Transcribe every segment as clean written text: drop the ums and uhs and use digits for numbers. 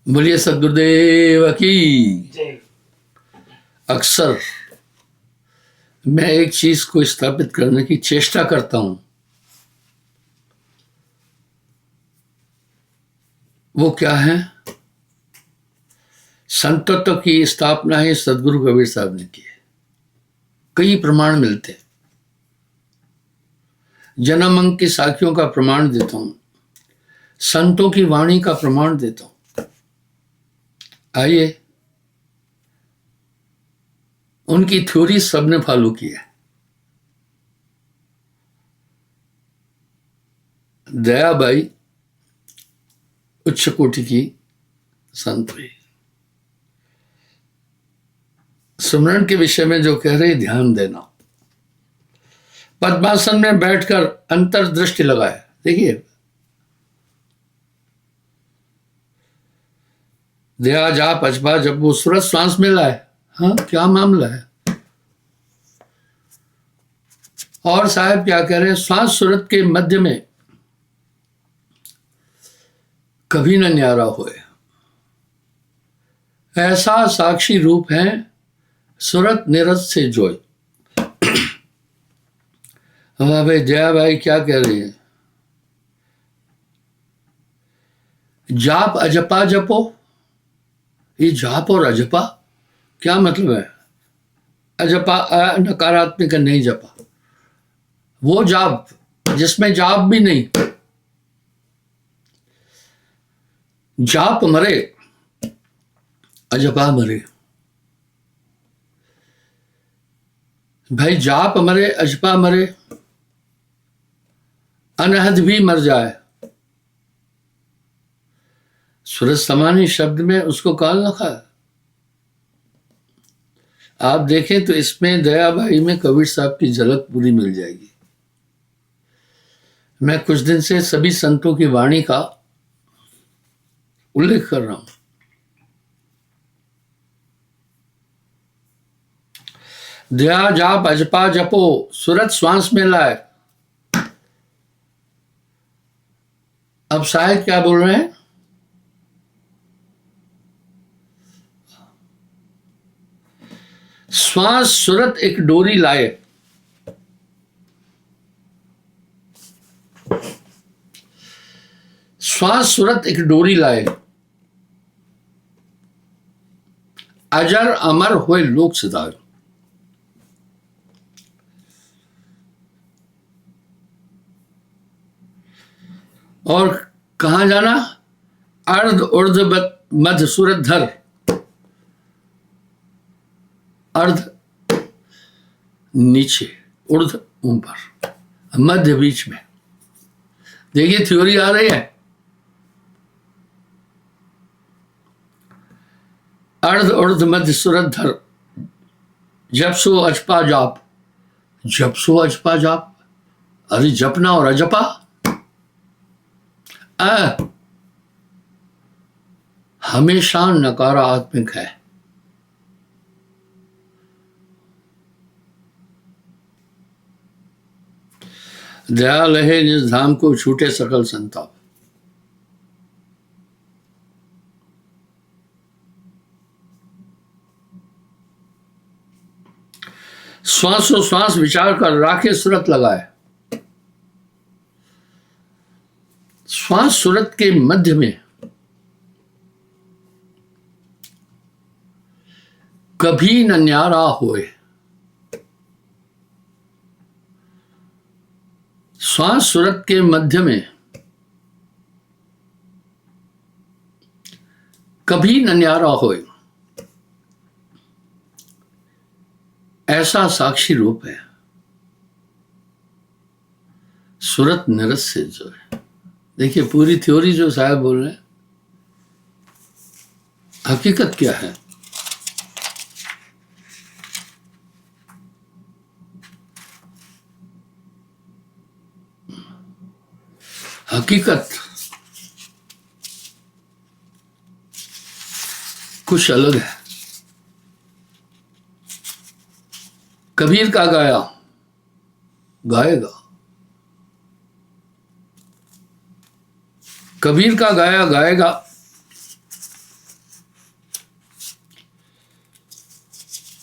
बोलिए सदगुरुदेव की। जय। अक्सर मैं एक चीज को स्थापित करने की चेष्टा करता हूं, वो क्या है? संतत्व की स्थापना ही सदगुरु कबीर साहब ने की है। कई प्रमाण मिलते हैं। जन्म अंग की साखियों का प्रमाण देता हूं, संतों की वाणी का प्रमाण देता हूं। आइए, उनकी थ्योरी सबने फॉलो किया है। दयाबाई उच्च कोटि की संत हुई। सुमरण के विषय में जो कह रहे, ध्यान देना। पद्मासन में बैठकर अंतर्दृष्टि लगाए। देखिए, दया जाप अजपा जब वो सूरज श्वास में लाए, हाँ क्या मामला है? और साहब क्या कह रहे हैं? श्वास सूरत के मध्य में कभी न न्यारा होए, ऐसा साक्षी रूप है सूरत निरत से जोय। हाँ भाई, जया भाई क्या कह रही है? जाप अजपा जपो। ये जाप और अजपा क्या मतलब है? अजपा नकारात्मक नहीं, जपा वो जाप जिसमें जाप भी नहीं। जाप मरे, अजपा मरे। भाई जाप मरे, अजपा मरे, अनहद भी मर जाए। सूरज समानी शब्द में उसको काल रखा है। आप देखें तो इसमें दयाबाई में कबीर साहब की झलक पूरी मिल जाएगी। मैं कुछ दिन से सभी संतों की वाणी का उल्लेख कर रहा हूं। दया जाप अजपा जपो, सूरत श्वास में लाए। अब साहिब क्या बोल रहे हैं? श्वास सूरत एक डोरी लाए, श्वास सूरत एक डोरी लाए, अजर अमर हुए लोक सिधार। और कहां जाना? अर्ध उर्ध मध्य सूरत धर। अर्ध नीचे, उर्ध ऊपर, मध्य बीच में। देखिए थ्योरी आ रही है। अर्ध उर्ध मध्य सूरत धर, जप सो अजपा जाप। जप सो अजपा जाप, अरे जपना और अजपा हमेशा नकारात्मक है। दयाल है जिस धाम को छूटे सकल संताप। श्वासो श्वास विचार कर राखे सूरत लगाए। श्वास सूरत के मध्य में कभी न न्यारा होए। श्वास सूरत के मध्य में कभी न न्यारा होए, ऐसा साक्षी रूप है सूरत निरत से जो है। देखिए पूरी थ्योरी जो साहब बोल रहे हैं, हकीकत क्या है? हकीकत कुछ अलग है। कबीर का गाया गाएगा, कबीर का गाया गाएगा,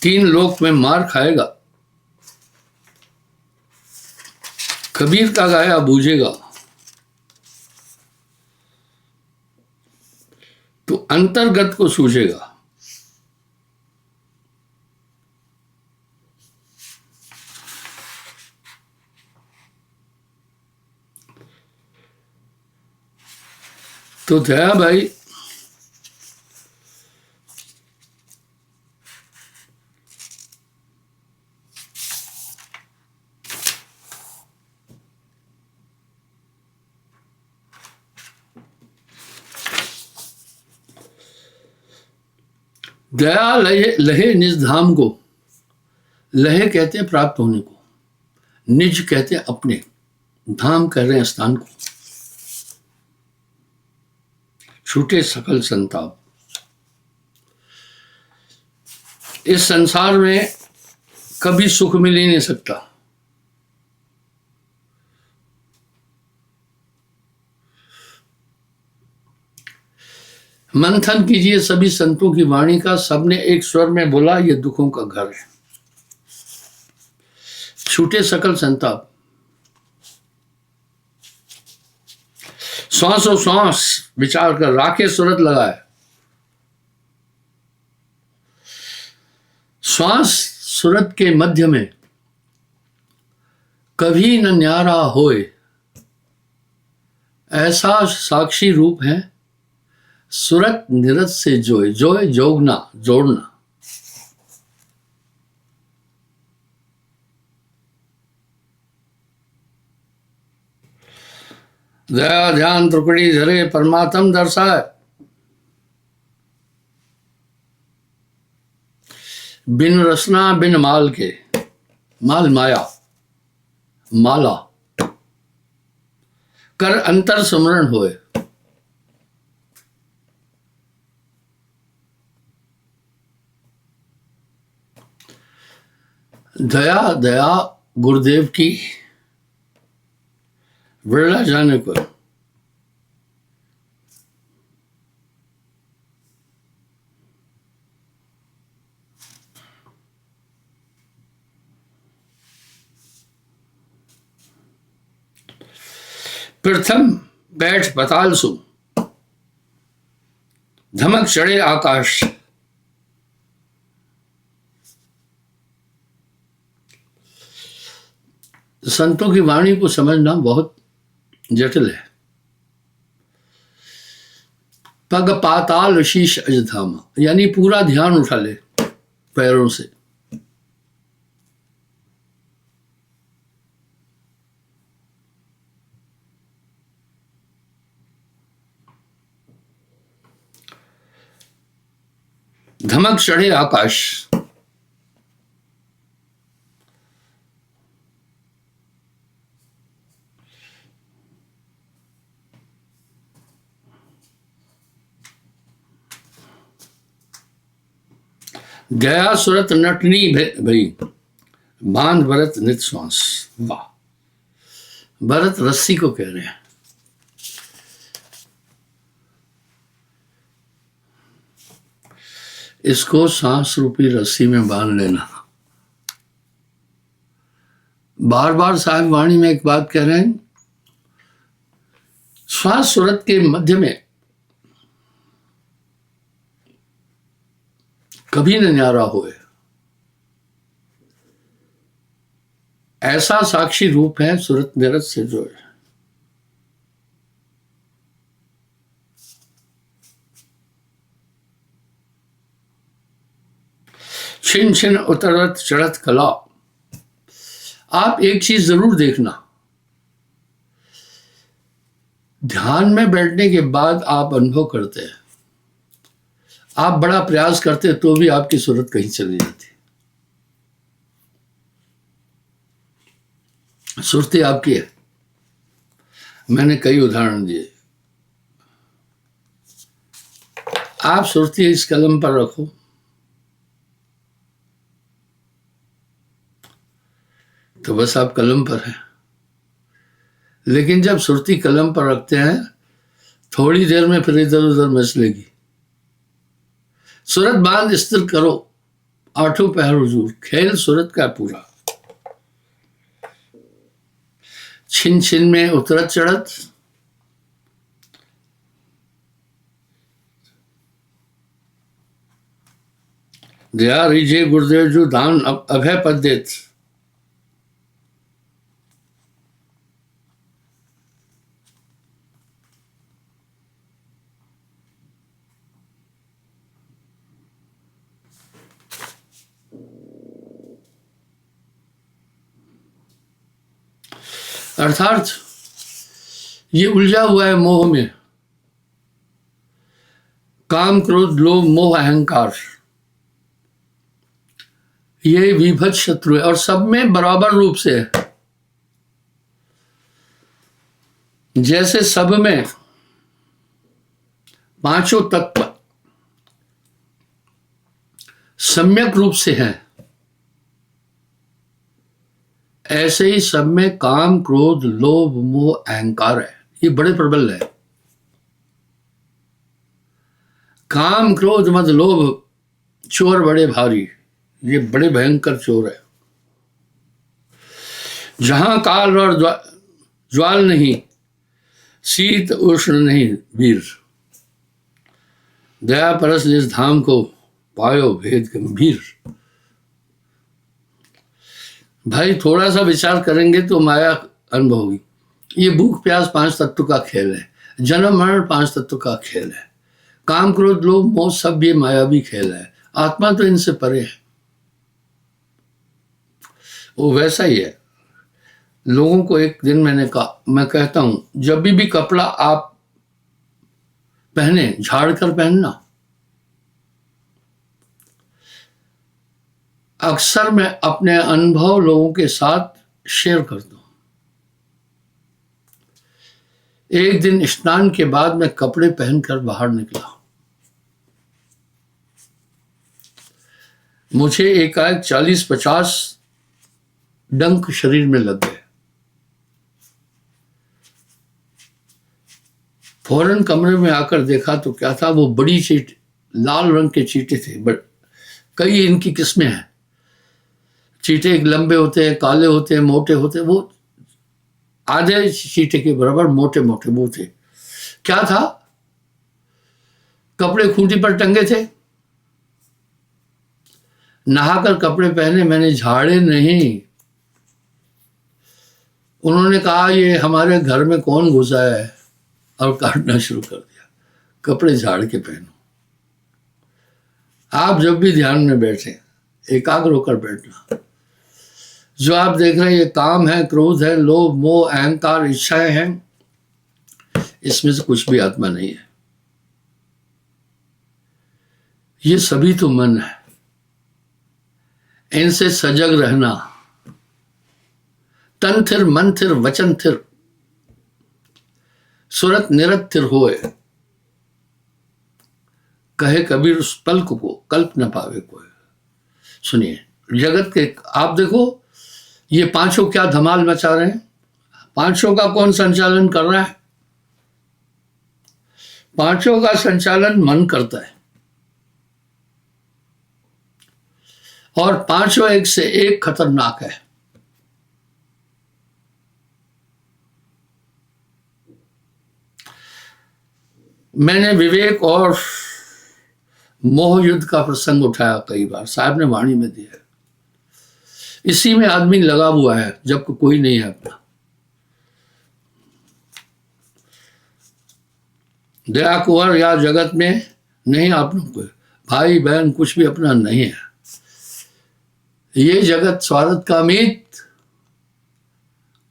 तीन लोक में मार खाएगा, कबीर का गाया बूझेगा, तो अंतर्गत को सूझेगा। तो दया भाई दया लहे लहे निज धाम को, लहे कहते हैं प्राप्त होने को, निज कहते हैं अपने, धाम कह रहे हैं स्थान को। छूटे सकल संताप, इस संसार में कभी सुख मिल ही नहीं सकता। मंथन कीजिए सभी संतों की वाणी का, सबने एक स्वर में बोला ये दुखों का घर है। छूटे सकल संताप, श्वासों श्वास विचार कर राखे सूरत लगाए, श्वास सूरत के मध्य में कभी न न्यारा होए, ऐसा साक्षी रूप है सूरत निरत से जोए, जोए जोगना जोड़ना। दया ध्यान त्रिकड़ी धरे परमात्म दर्शाए, बिन रसना बिन माल के, माल माया माला कर अंतर स्मरण होए। दया दया गुरुदेव की विरला जाने को, प्रथम बैठ पताल सु, धमक चढ़े आकाश। संतों की वाणी को समझना बहुत जटिल है। पग पाताल शीश अजधामा, यानी पूरा ध्यान उठा ले पैरों से। धमक चढ़े आकाश, गया सुरत नटनी भई, बांध भरत नित श्वास। वाह, भरत रस्सी को कह रहे हैं। इसको सांस रूपी रस्सी में बांध लेना। बार बार साहिब वाणी में एक बात कह रहे हैं, श्वास सूरत के मध्य में कभी न न्यारा होए, ऐसा साक्षी रूप है सूरत निरत से जो है। छिन छिन उतरत चढ़त कला। आप एक चीज जरूर देखना, ध्यान में बैठने के बाद आप अनुभव करते हैं, आप बड़ा प्रयास करते तो भी आपकी सूरत कहीं चली जाती। सुरती आपकी है। मैंने कई उदाहरण दिए। आप सुरती इस कलम पर रखो, तो बस आप कलम पर हैं। लेकिन जब सुरती कलम पर रखते हैं, थोड़ी देर में फिर इधर उधर मचलेगी। सूरत बांध स्थिर करो आठों पहर हुजूर, खेल सूरत का पूरा। छिन छिन में उतरत चढ़त, दया रीजे गुरुदेव जो दान अभय पद देत। अर्थात ये उलझा हुआ है मोह में, काम क्रोध लोभ मोह अहंकार, ये विभत्स शत्रु है और सब में बराबर रूप से है। जैसे सब में पांचों तत्व सम्यक रूप से हैं, ऐसे ही सब में काम क्रोध लोभ मोह अहंकार है, ये बड़े प्रबल है। काम क्रोध मद लोभ चोर बड़े भारी, ये बड़े भयंकर चोर है। जहां काल और ज्वाल नहीं, शीत उष्ण नहीं वीर, दया परस जिस धाम को पायो भेद गंभीर। भाई थोड़ा सा विचार करेंगे तो माया अनुभव होगी। ये भूख प्यास पांच तत्व का खेल है, जन्म मरण पांच तत्व का खेल है, काम क्रोध लोभ मोह सब ये मायावी खेल है। आत्मा तो इनसे परे है। वो वैसा ही है। लोगों को एक दिन मैंने कहा, मैं कहता हूं जब भी कपड़ा आप पहने झाड़ कर पहनना। अक्सर मैं अपने अनुभव लोगों के साथ शेयर करता हूं। एक दिन स्नान के बाद मैं कपड़े पहनकर बाहर निकला, मुझे एकाएक 40-50 डंक शरीर में लग गए। फौरन कमरे में आकर देखा तो क्या था, वो बड़ी चीट लाल रंग के चींटे थे। बट कई इनकी किस्में हैं। चींटे एक लंबे होते हैं, काले होते हैं, मोटे होते हैं। वो आधे चींटे के बराबर मोटे मोटे वो थे। क्या था, कपड़े खूंटी पर टंगे थे। नहाकर कपड़े पहने, मैंने झाड़े नहीं। उन्होंने कहा ये हमारे घर में कौन घुसा है, और काटना शुरू कर दिया। कपड़े झाड़ के पहनो। आप जब भी ध्यान में बैठे एकाग्र होकर बैठना। जो आप देख रहे हैं ये काम है, क्रोध है, लोभ मोह अहंकार इच्छाएं हैं, इसमें से कुछ भी आत्मा नहीं है। ये सभी तो मन है। इनसे सजग रहना। तन थिर मन थिर वचन थिर, सुरत निरत थिर होए, कहे कबीर उस पल को कल्प न पावे कोई। सुनिए, जगत के आप देखो ये पांचों क्या धमाल मचा रहे हैं। पांचों का कौन संचालन कर रहा है? पांचों का संचालन मन करता है। और पांचों एक से एक खतरनाक है। मैंने विवेक और मोह युद्ध का प्रसंग उठाया कई बार, साहब ने वाणी में दिया। इसी में आदमी लगा हुआ है जबकि कोई नहीं है अपना। दया कुंवर या जगत में नहीं अपनों को, भाई बहन कुछ भी अपना नहीं है। ये जगत स्वार्थ का मीत,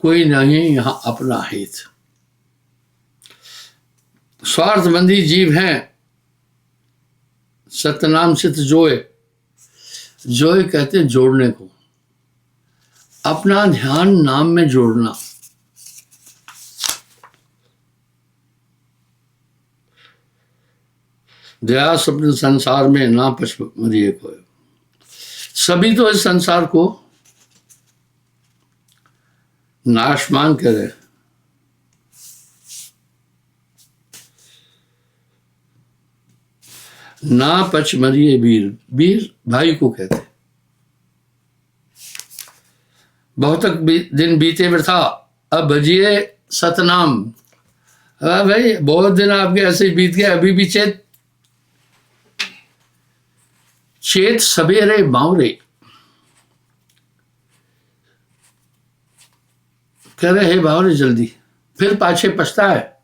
कोई नहीं यहां अपना हित। स्वार्थबंदी जीव हैं, सतनाम चित जोए। जोए कहते हैं जोड़ने को, अपना ध्यान नाम में जोड़ना। दया स्वप्न संसार में ना पछ मरिए को। सभी तो इस संसार को नाशमान करे। ना पछ मरिए वीर, वीर भाई को कहते हैं। बहुत दिन बीते वृथा, अब भजिए सतनाम। भाई बहुत दिन आपके ऐसे ही बीत गए, अभी भी चेत चेत सवेरे बावरे। कह रहे हे बावरे जल्दी, फिर पाछे पछता है।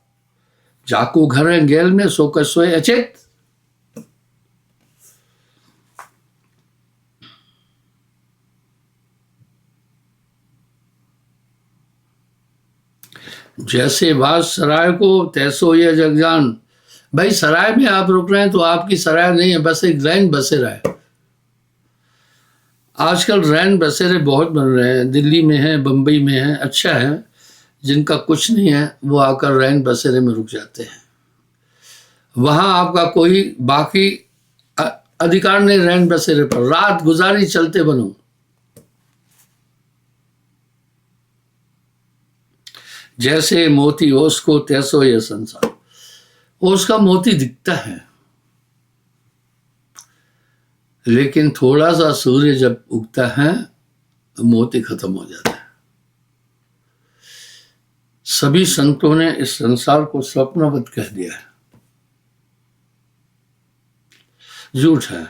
जाको घर गेल में सोकर सोए अचेत। जैसे बात सराय को तैसो ये जगजान। भाई सराय में आप रुक रहे हैं तो आपकी सराय नहीं है, बस एक रैन बसेरा है। आजकल रैन बसेरे बहुत बन रहे हैं, दिल्ली में है, बम्बई में है, अच्छा है। जिनका कुछ नहीं है वो आकर रैन बसेरे में रुक जाते हैं। वहां आपका कोई बाकी अधिकार नहीं रैन बसेरे पर। रात गुजारी चलते बनो। जैसे मोती ओस को तैसो ये संसार। ओस का मोती दिखता है, लेकिन थोड़ा सा सूर्य जब उगता है तो मोती खत्म हो जाता है। सभी संतों ने इस संसार को स्वप्नवत कह दिया है। झूठ है।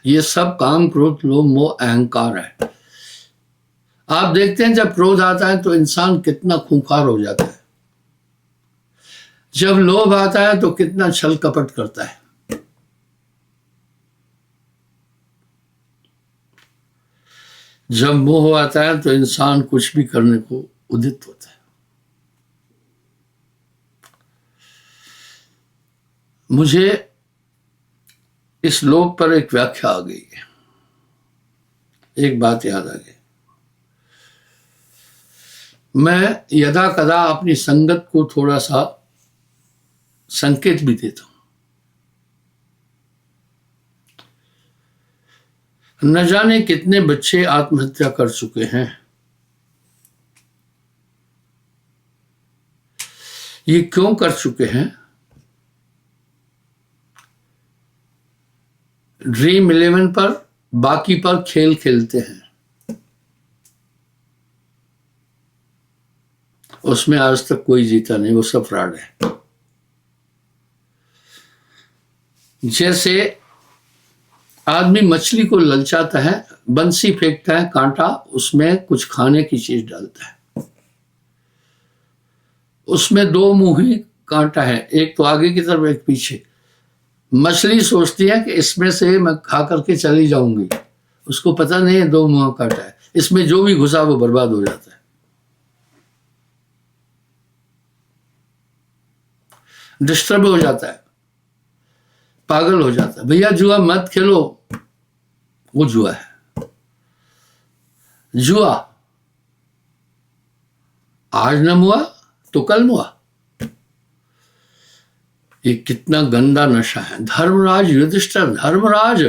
ये सब काम, क्रोध, लोभ, मोह, अहंकार है। आप देखते हैं जब क्रोध आता है तो इंसान कितना खूंखार हो जाता है। जब लोभ आता है तो कितना छल कपट करता है। जब मोह आता है तो इंसान कुछ भी करने को उदित होता है। मुझे इस लोक पर एक व्याख्या आ गई है, एक बात याद आ गई। मैं यदा कदा अपनी संगत को थोड़ा सा संकेत भी देता हूं। न जाने कितने बच्चे आत्महत्या कर चुके हैं। ये क्यों कर चुके हैं? ड्रीम 11 पर, बाकी पर खेल खेलते हैं। उसमें आज तक कोई जीता नहीं, वो सब फ्रॉड है। जैसे आदमी मछली को ललचाता है, बंसी फेंकता है, कांटा उसमें कुछ खाने की चीज डालता है, उसमें दो मुंही कांटा है, एक तो आगे की तरफ एक पीछे। मछली सोचती है कि इसमें से मैं खा करके चली जाऊंगी, उसको पता नहीं है दो मुंह कांटा है, इसमें जो भी घुसा वो बर्बाद हो जाता है। डिस्टर्ब हो जाता है, पागल हो जाता है। भैया जुआ मत खेलो, वो जुआ है। जुआ आज न हुआ तो कल हुआ। ये कितना गंदा नशा है। धर्मराज युधिष्ठिर, धर्मराज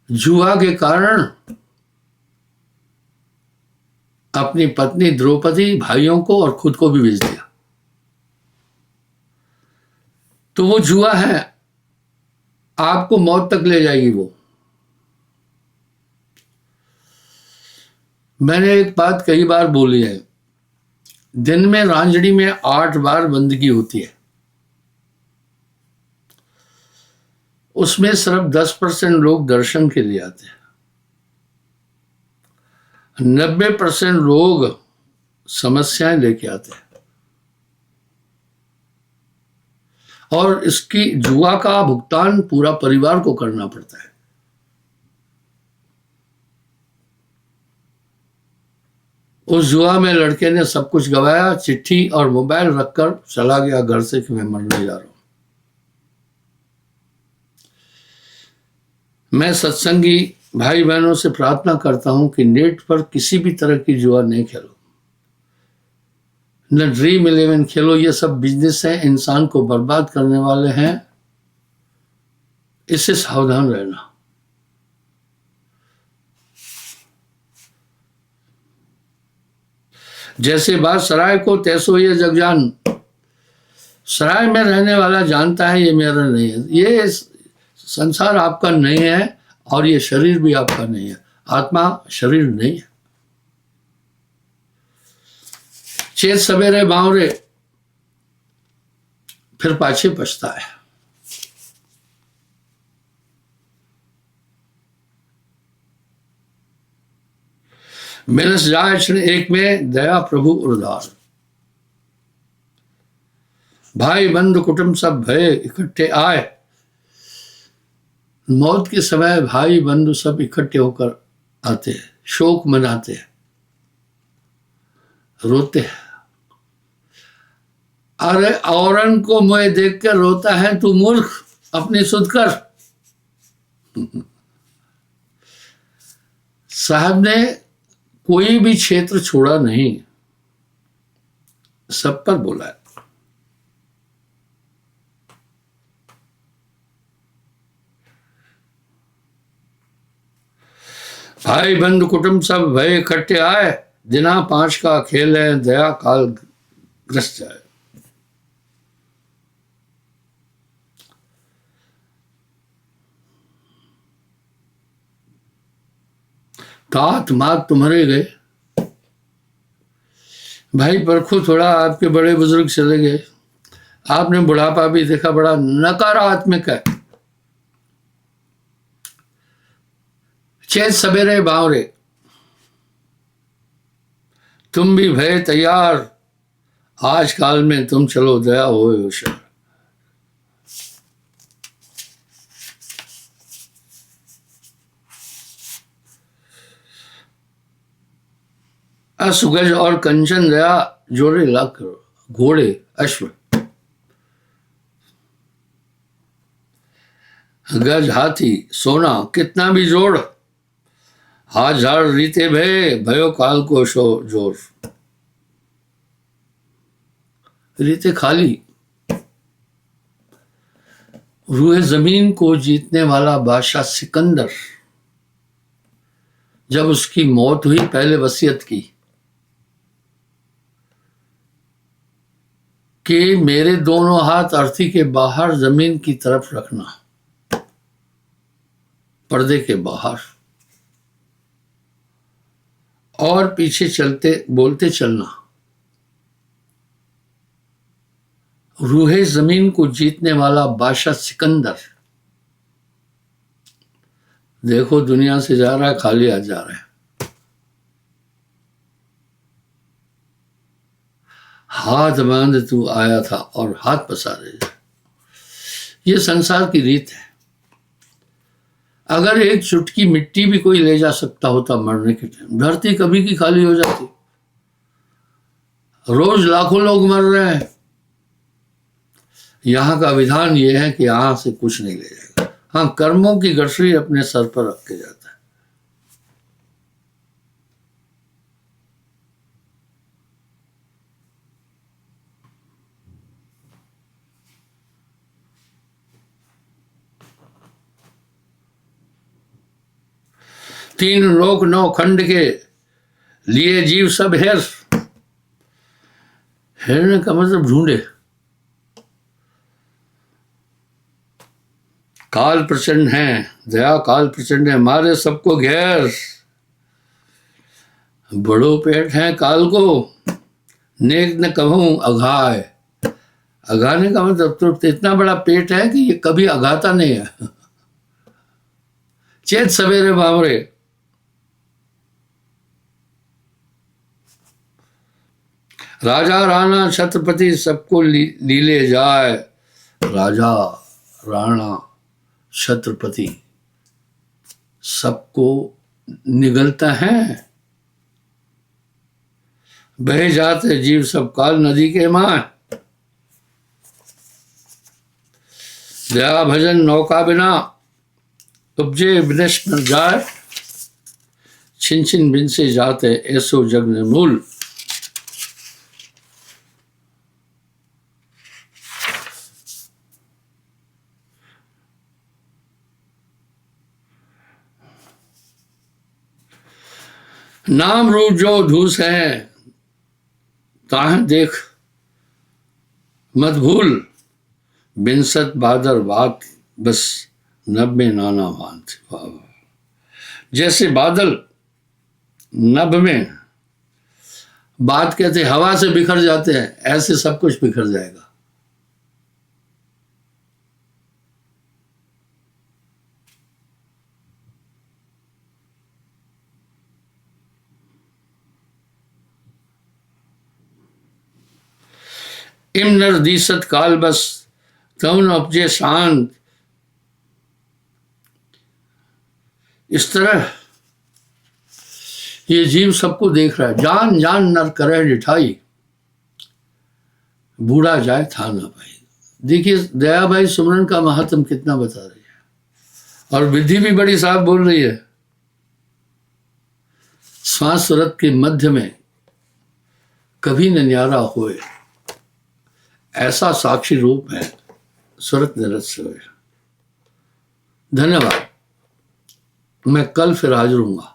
जुआ के कारण अपनी पत्नी द्रौपदी, भाइयों को और खुद को भी बेच दिया। तो वो जुआ है, आपको मौत तक ले जाएगी वो। मैंने एक बात कई बार बोली है, दिन में रांझड़ी में 8 बार बंदगी होती है, उसमें सिर्फ 10% लोग दर्शन के लिए आते हैं, 90% लोग समस्याएं लेके आते हैं। और इसकी जुआ का भुगतान पूरा परिवार को करना पड़ता है। उस जुआ में लड़के ने सब कुछ गवाया, चिट्ठी और मोबाइल रखकर चला गया घर से कि मैं मरने जा रहा हूं। मैं सत्संगी भाई बहनों से प्रार्थना करता हूं कि नेट पर किसी भी तरह की जुआ नहीं खेलो, न ड्रीम 11 खेलो। ये सब बिजनेस है, इंसान को बर्बाद करने वाले हैं, इससे सावधान रहना। जैसे बात सराय को तैसो ये जगजान। सराय में रहने वाला जानता है ये मेरा नहीं है, ये संसार आपका नहीं है, और ये शरीर भी आपका नहीं है, आत्मा शरीर नहीं है। चेत सवेरे बावरे, फिर पाछे पछता है। मिलस जाए क्षण एक में, दया प्रभु उदार। भाई बंधु कुटुंब सब भय इकट्ठे आए। मौत के समय भाई बंधु सब इकट्ठे होकर आते हैं, शोक मनाते हैं, रोते हैं। अरे औरन को मुझे देख कर रोता है तू मूर्ख, अपनी सुध कर। साहब ने कोई भी क्षेत्र छोड़ा नहीं, सब पर बोला है। भाई बंधु कुटुंब सब भय इकट्ठे आए। दिना 5 का खेल है, दया काल ग्रस्त जाए। तात मात तुम्हारे गए। भाई परखो थोड़ा, आपके बड़े बुजुर्ग चले गए, आपने बुढ़ापा भी देखा, बड़ा नकारात्मक है। चेत सवेरे बावरे, तुम भी भय तैयार, आज काल में तुम चलो दया होए होशियार। असुगज और कंचन दया जोड़े लाख घोड़े अश्व। गज हाथी सोना कितना भी जोड़, हजार रीते भय भयो काल को शो जोर। रीते खाली। रूहे जमीन को जीतने वाला बादशाह सिकंदर, जब उसकी मौत हुई पहले वसीयत की कि मेरे दोनों हाथ अर्थी के बाहर जमीन की तरफ रखना, पर्दे के बाहर, और पीछे चलते बोलते चलना। रूहे जमीन को जीतने वाला बादशाह सिकंदर, देखो दुनिया से जा रहा है, खाली आ जा रहा है। हाथ बांध तू आया था और हाथ पसारे जा। ये संसार की रीत है। अगर एक चुटकी मिट्टी भी कोई ले जा सकता होता मरने के टाइम, धरती कभी की खाली हो जाती। रोज लाखों लोग मर रहे हैं। यहां का विधान यह है कि यहां से कुछ नहीं ले जाएगा। हाँ, कर्मों की गठरी अपने सर पर रख के जाता है। तीन लोक 9 खंड के लिए जीव सब हेर। हेरने का मतलब ढूंढे। काल प्रचंड है, दया काल प्रचंड है, मारे सबको घेर। बड़ो पेट है काल को, नेक न कहूं अघाय। अघाने का मतलब तो इतना बड़ा पेट है कि ये कभी अघाता नहीं है। चेत सवेरे बावरे, राजा राणा छत्रपति सबको लीले जाए। राजा राणा छत्रपति सबको निगलता है। बहे जाते जीव सब काल नदी के मां। दया भजन नौका बिना, उपजे विदेश में जाए। छिन छिन बिन से जाते ऐसो जग निर्मूल। नाम रूप जो धूस है, ताह देख मत भूल। बिनसत बादर बात, बस 90 नाना बांध। वाह वाह। जैसे बादल नभ में बात कहते हवा से बिखर जाते हैं, ऐसे सब कुछ बिखर जाएगा। इम नरदीसत काल बस तवन उपजे शांत। इस तरह ये जीव सबको देख रहा है। जान जान नर करे डिठाई, बूढ़ा जाए था ना भाई। देखिए दया भाई सुमरन का महात्म कितना बता रही है, और विधि भी बड़ी साफ बोल रही है। श्वास सुरत के मध्य में कभी न न्यारा होए, ऐसा साक्षी रूप है सुरत निरत से। धन्यवाद। मैं कल फिर हाजिर हूँगा।